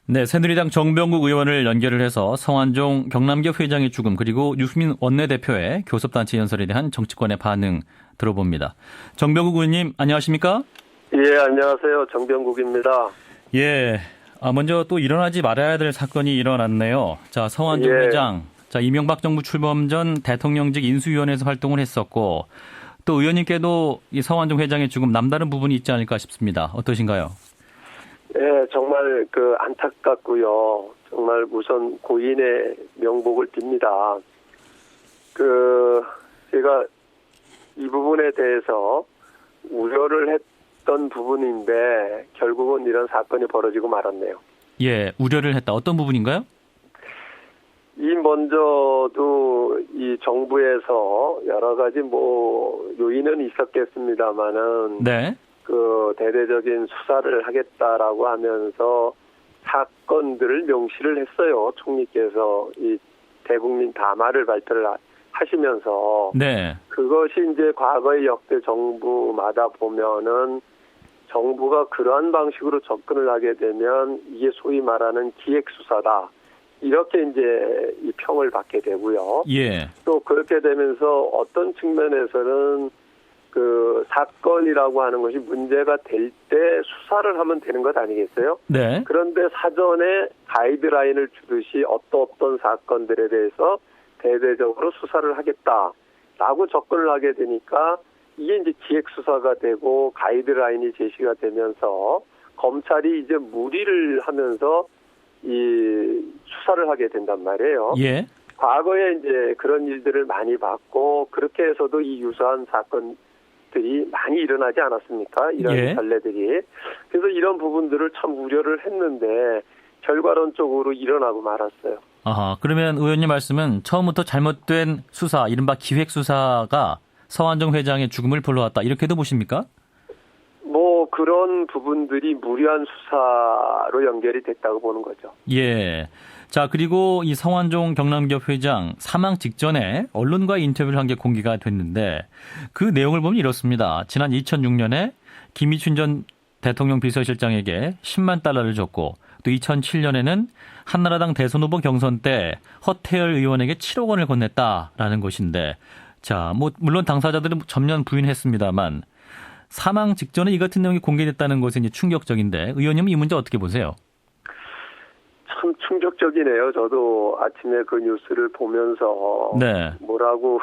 네, 새누리당 정병국 의원을 연결을 해서 성완종 경남기업 회장의 죽음 그리고 유승민 원내대표의 교섭단체 연설에 대한 정치권의 반응 들어봅니다. 정병국 의원님 안녕하십니까? 예, 안녕하세요. 정병국입니다. 예, 먼저 또 일어나지 말아야 될 사건이 일어났네요. 자, 성완종 예. 회장, 자 이명박 정부 출범 전 대통령직 인수위원회에서 활동을 했었고 또 의원님께도 이 성완종 회장의 죽음 남다른 부분이 있지 않을까 싶습니다. 어떠신가요? 예, 정말 안타깝고요. 정말 우선 고인의 명복을 빕니다. 제가 이 부분에 대해서 우려를 했던 부분인데 결국은 이런 사건이 벌어지고 말았네요. 예, 우려를 했다. 어떤 부분인가요? 먼저도 이 정부에서 여러 가지 요인은 있었겠습니다만은 네. 대대적인 수사를 하겠다라고 하면서 사건들을 명시를 했어요. 총리께서 이 대국민 담화를 발표를 하시면서. 네. 그것이 이제 과거의 역대 정부마다 보면은 정부가 그러한 방식으로 접근을 하게 되면 이게 소위 말하는 기획수사다. 이렇게 이제 이 평을 받게 되고요. 예. 또 그렇게 되면서 어떤 측면에서는 사건이라고 하는 것이 문제가 될 때 수사를 하면 되는 것 아니겠어요? 네. 그런데 사전에 가이드라인을 주듯이 어떤 사건들에 대해서 대대적으로 수사를 하겠다라고 접근을 하게 되니까 이게 이제 기획수사가 되고 가이드라인이 제시가 되면서 검찰이 이제 무리를 하면서 이 수사를 하게 된단 말이에요. 예. 과거에 이제 그런 일들을 많이 봤고 그렇게 해서도 이 유사한 사건들이 많이 일어나지 않았습니까? 이런 전례들이. 그래서 이런 부분들을 참 우려를 했는데 결과론적으로 일어나고 말았어요. 아하, 그러면 의원님 말씀은 처음부터 잘못된 수사, 이른바 기획수사가 성완종 회장의 죽음을 불러왔다. 이렇게도 보십니까? 그런 부분들이 무리한 수사로 연결이 됐다고 보는 거죠. 예. 자, 그리고 이 성완종 경남기업 회장 사망 직전에 언론과 인터뷰를 한 게 공개가 됐는데 그 내용을 보면 이렇습니다. 지난 2006년에 김희춘 전 대통령 비서실장에게 10만 달러를 줬고 또 2007년에는 한나라당 대선 후보 경선 때 허태열 의원에게 7억 원을 건넸다라는 것인데 자, 물론 당사자들은 전면 부인했습니다만 사망 직전에 이 같은 내용이 공개됐다는 것은 이제 충격적인데 의원님은 이 문제 어떻게 보세요? 참 충격적이네요. 저도 아침에 그 뉴스를 보면서 네. 뭐라고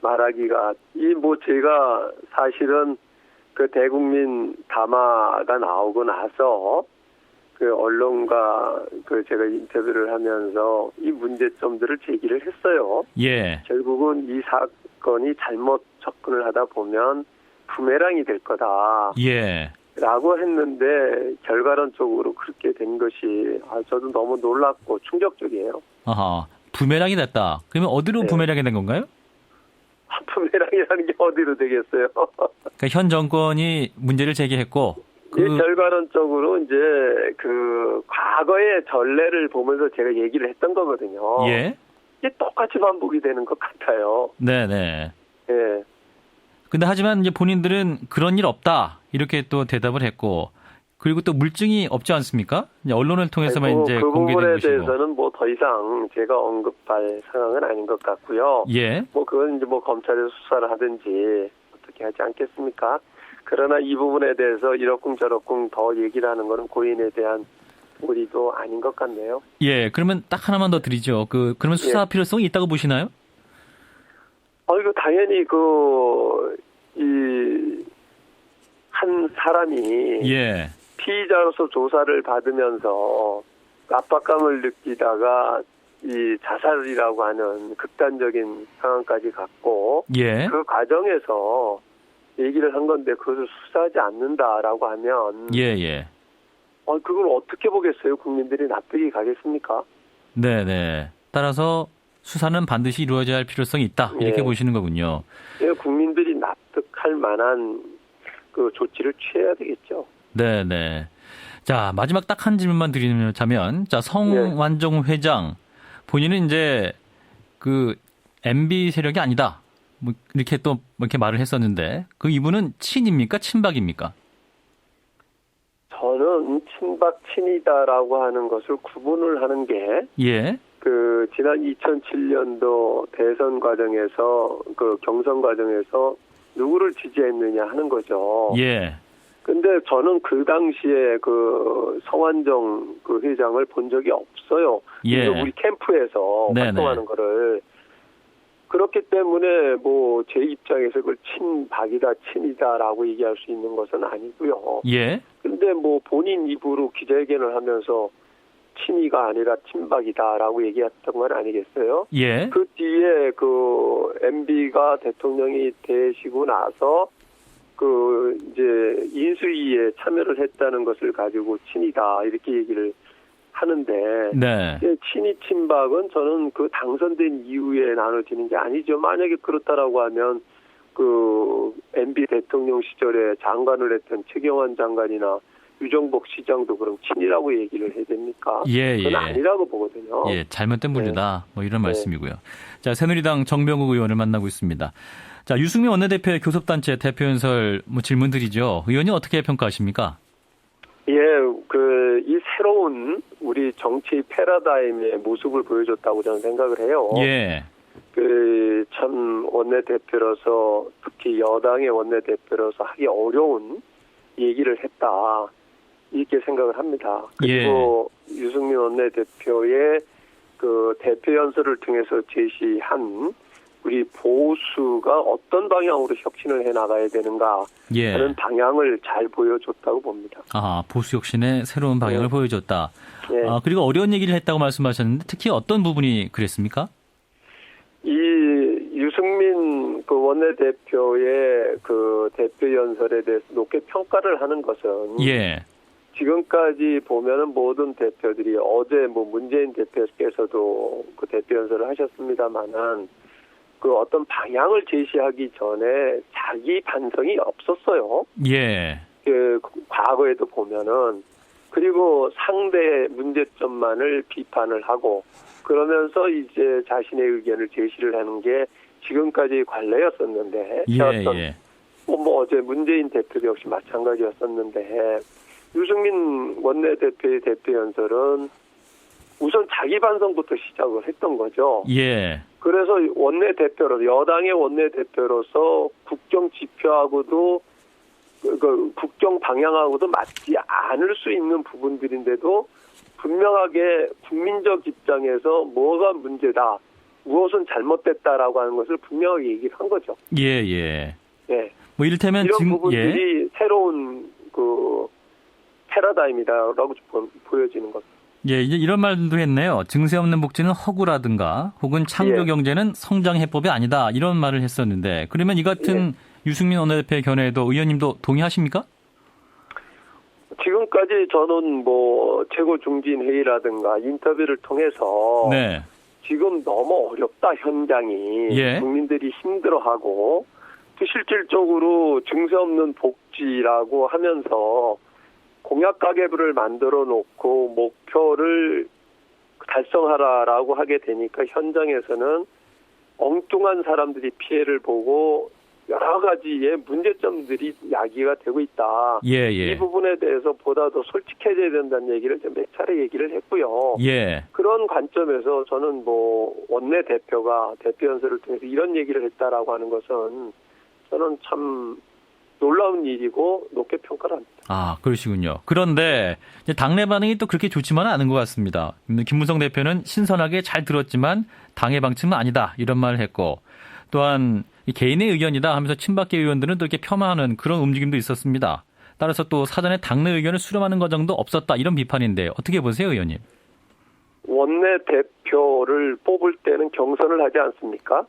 말하기가 제가 사실은 대국민 담화가 나오고 나서 언론과 제가 인터뷰를 하면서 이 문제점들을 제기를 했어요. 예. 결국은 이 사건이 잘못 접근을 하다 보면 부메랑이 될 거다. 예. 라고 했는데 결과론적으로 그렇게 된 것이 저도 너무 놀랍고 충격적이에요. 아하. 부메랑이 됐다. 그러면 어디로 부메랑이 된 건가요? 부메랑이라는 게 어디로 되겠어요? 그러니까 현 정권이 문제를 제기했고 결과론적으로 이제 과거의 전례를 보면서 제가 얘기를 했던 거거든요. 예. 이게 똑같이 반복이 되는 것 같아요. 네네. 예. 근데 하지만 이제 본인들은 그런 일 없다 이렇게 또 대답을 했고 그리고 또 물증이 없지 않습니까? 이제 언론을 통해서만 이제 그 공개된 부분에 것이고. 대해서는 더 이상 제가 언급할 상황은 아닌 것 같고요. 예. 그건 이제 검찰에서 수사를 하든지 어떻게 하지 않겠습니까? 그러나 이 부분에 대해서 이러쿵저러쿵 더 얘기를 하는 것은 고인에 대한 우리도 아닌 것 같네요. 예. 그러면 딱 하나만 더 드리죠. 그러면 수사 필요성이 있다고 보시나요? 이거 당연히 한 사람이 예. 피의자로서 조사를 받으면서 압박감을 느끼다가 이 자살이라고 하는 극단적인 상황까지 갔고 예. 그 과정에서 얘기를 한 건데 그것을 수사하지 않는다라고 하면 예. 그걸 어떻게 보겠어요? 국민들이 납득이 가겠습니까? 네네. 따라서 수사는 반드시 이루어져야 할 필요성이 있다. 이렇게 보시는 거군요. 국민들이 납득할 만한 조치를 취해야 되겠죠. 네네. 자, 마지막 딱 한 질문만 드리자면, 자, 성완종 회장, 본인은 이제 MB 세력이 아니다. 이렇게 이렇게 말을 했었는데, 이분은 친입니까? 친박입니까? 저는 친박 친이다라고 하는 것을 구분을 하는 게 예. 지난 2007년도 대선 과정에서 경선 과정에서 누구를 지지했느냐 하는 거죠. 예. 근데 저는 그 당시에 성완종 회장을 본 적이 없어요. 예. 우리 캠프에서 네네. 활동하는 거를. 그렇기 때문에 제 입장에서 그걸 친박이다, 친이다라고 얘기할 수 있는 것은 아니고요. 예. 근데 본인 입으로 기자회견을 하면서 친이가 아니라 친박이다라고 얘기했던 건 아니겠어요? 예. 그 뒤에 MB가 대통령이 되시고 나서 이제 인수위에 참여를 했다는 것을 가지고 친이다 이렇게 얘기를 하는데 네. 친이 친박은 저는 당선된 이후에 나눠지는 게 아니죠. 만약에 그렇다라고 하면 MB 대통령 시절에 장관을 했던 최경환 장관이나 유정복 시장도 그럼 친이라고 얘기를 해야 됩니까? 예, 그건 예. 아니라고 보거든요. 예, 잘못된 분류다. 이런 네. 말씀이고요. 자, 새누리당 정병국 의원을 만나고 있습니다. 자, 유승민 원내대표의 교섭단체 대표연설 질문드리죠. 의원님 어떻게 평가하십니까? 예, 이 새로운 우리 정치 패러다임의 모습을 보여줬다고 저는 생각을 해요. 예. 참 원내대표로서 특히 여당의 원내대표로서 하기 어려운 얘기를 했다. 이렇게 생각을 합니다. 그리고 유승민 원내대표의 대표 연설을 통해서 제시한 우리 보수가 어떤 방향으로 혁신을 해나가야 되는가 하는 방향을 잘 보여줬다고 봅니다. 보수 혁신의 새로운 방향을 보여줬다. 네. 그리고 어려운 얘기를 했다고 말씀하셨는데 특히 어떤 부분이 그랬습니까? 이 유승민 원내대표의 대표 연설에 대해서 높게 평가를 하는 것은 지금까지 보면은 모든 대표들이 어제 문재인 대표께서도 대표 연설을 하셨습니다만은 어떤 방향을 제시하기 전에 자기 반성이 없었어요. 예. 과거에도 보면은 그리고 상대의 문제점만을 비판을 하고 그러면서 이제 자신의 의견을 제시를 하는 게 지금까지 관례였었는데 어제 문재인 대표도 역시 마찬가지였었는데 유승민 원내대표의 대표 연설은 우선 자기 반성부터 시작을 했던 거죠. 예. 그래서 여당의 원내대표로서 국정 지표하고도 국정 방향하고도 맞지 않을 수 있는 부분들인데도 분명하게 국민적 입장에서 뭐가 문제다, 무엇은 잘못됐다라고 하는 것을 분명하게 얘기를 한 거죠. 예. 네. 이를테면 이런 부분들이 새로운 패러다임이다라고 보여지는 것. 예, 이제 이런 말도 했네요. 증세 없는 복지는 허구라든가 혹은 창조 경제는 성장 해법이 아니다. 이런 말을 했었는데 그러면 이 같은 유승민 원내대표의 견해에도 의원님도 동의하십니까? 지금까지 저는 최고중진회의라든가 인터뷰를 통해서 지금 너무 어렵다 현장이 국민들이 힘들어하고 또 실질적으로 증세 없는 복지라고 하면서 공약 가계부를 만들어 놓고 목표를 달성하라라고 하게 되니까 현장에서는 엉뚱한 사람들이 피해를 보고 여러 가지의 문제점들이 야기가 되고 있다. 이 부분에 대해서 보다 더 솔직해져야 된다는 얘기를 몇 차례 얘기를 했고요. 그런 관점에서 저는 원내대표가 대표 연설을 통해서 이런 얘기를 했다라고 하는 것은 저는 참 놀라운 일이고 높게 평가를 합니다. 그러시군요. 그런데 당내 반응이 또 그렇게 좋지만은 않은 것 같습니다. 김무성 대표는 신선하게 잘 들었지만 당의 방침은 아니다 이런 말을 했고 또한 개인의 의견이다 하면서 친박계 의원들은 또 이렇게 폄하하는 그런 움직임도 있었습니다. 따라서 또 사전에 당내 의견을 수렴하는 과정도 없었다 이런 비판인데 어떻게 보세요, 의원님? 원내대표를 뽑을 때는 경선을 하지 않습니까?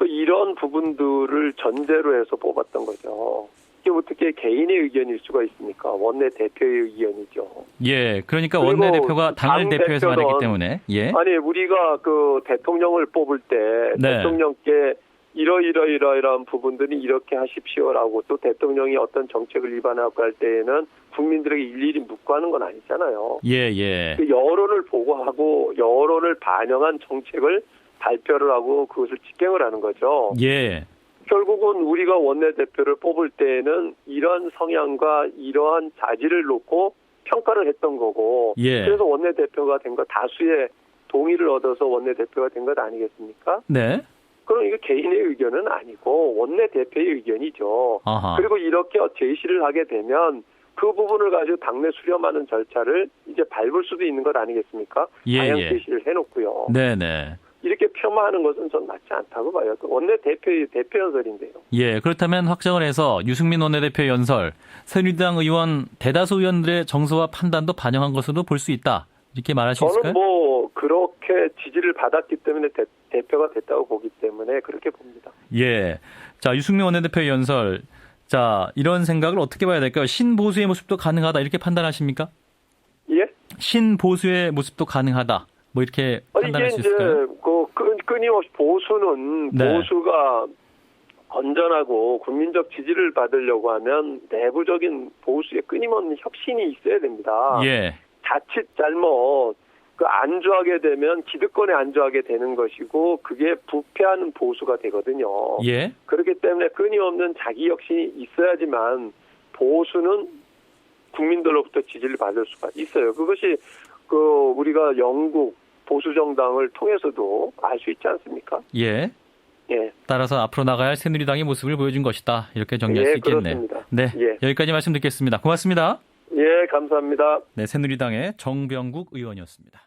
이런 부분들을 전제로 해서 뽑았던 거죠. 이게 어떻게 개인의 의견일 수가 있습니까? 원내대표의 의견이죠. 그러니까 원내대표가 당을 대표해서 말했기 때문에. 아니, 우리가 대통령을 뽑을 때 대통령께 이러이러한 부분들이 이렇게 하십시오라고 또 대통령이 어떤 정책을 위반하고 할 때에는 국민들에게 일일이 묻고 하는 건 아니잖아요. 여론을 보고하고 여론을 반영한 정책을 발표를 하고 그것을 집행을 하는 거죠. 결국은 우리가 원내대표를 뽑을 때에는 이런 성향과 이러한 자질을 놓고 평가를 했던 거고 예. 그래서 원내대표가 된 것 다수의 동의를 얻어서 원내대표가 된 것 아니겠습니까? 네. 그럼 이거 개인의 의견은 아니고 원내대표의 의견이죠. 아하. 그리고 이렇게 제시를 하게 되면 그 부분을 가지고 당내 수렴하는 절차를 이제 밟을 수도 있는 것 아니겠습니까? 예, 방향 예. 제시를 해놓고요. 네네. 이렇게 폄하하는 것은 전 맞지 않다고 봐요. 원내대표의 대표 연설인데요. 예, 그렇다면 확정을 해서 유승민 원내대표 연설, 새누리당 의원 대다수 의원들의 정서와 판단도 반영한 것으로 볼 수 있다. 이렇게 말할 수 있을까요? 저는 뭐 그렇게 지지를 받았기 때문에 대표가 됐다고 보기 때문에 그렇게 봅니다. 예. 자, 유승민 원내대표 연설. 자, 이런 생각을 어떻게 봐야 될까요? 신보수의 모습도 가능하다. 이렇게 판단하십니까? 예? 신보수의 모습도 가능하다. 뭐 이렇게 이게 판단할 수 이제 있을까요? 끊임없이 보수는 네. 보수가 건전하고 국민적 지지를 받으려고 하면 내부적인 보수의 끊임없는 혁신이 있어야 됩니다. 예. 자칫 잘못 안주하게 되면 기득권에 안주하게 되는 것이고 그게 부패하는 보수가 되거든요. 예. 그렇기 때문에 끊임없는 자기 혁신이 있어야지만 보수는 국민들로부터 지지를 받을 수가 있어요. 그것이 우리가 영국 보수 정당을 통해서도 알 수 있지 않습니까? 예. 예. 따라서 앞으로 나가야 할 새누리당의 모습을 보여준 것이다. 이렇게 정리할 예, 수 있겠네요. 그렇습니다. 네. 예. 여기까지 말씀 듣겠습니다. 고맙습니다. 예, 감사합니다. 네, 새누리당의 정병국 의원이었습니다.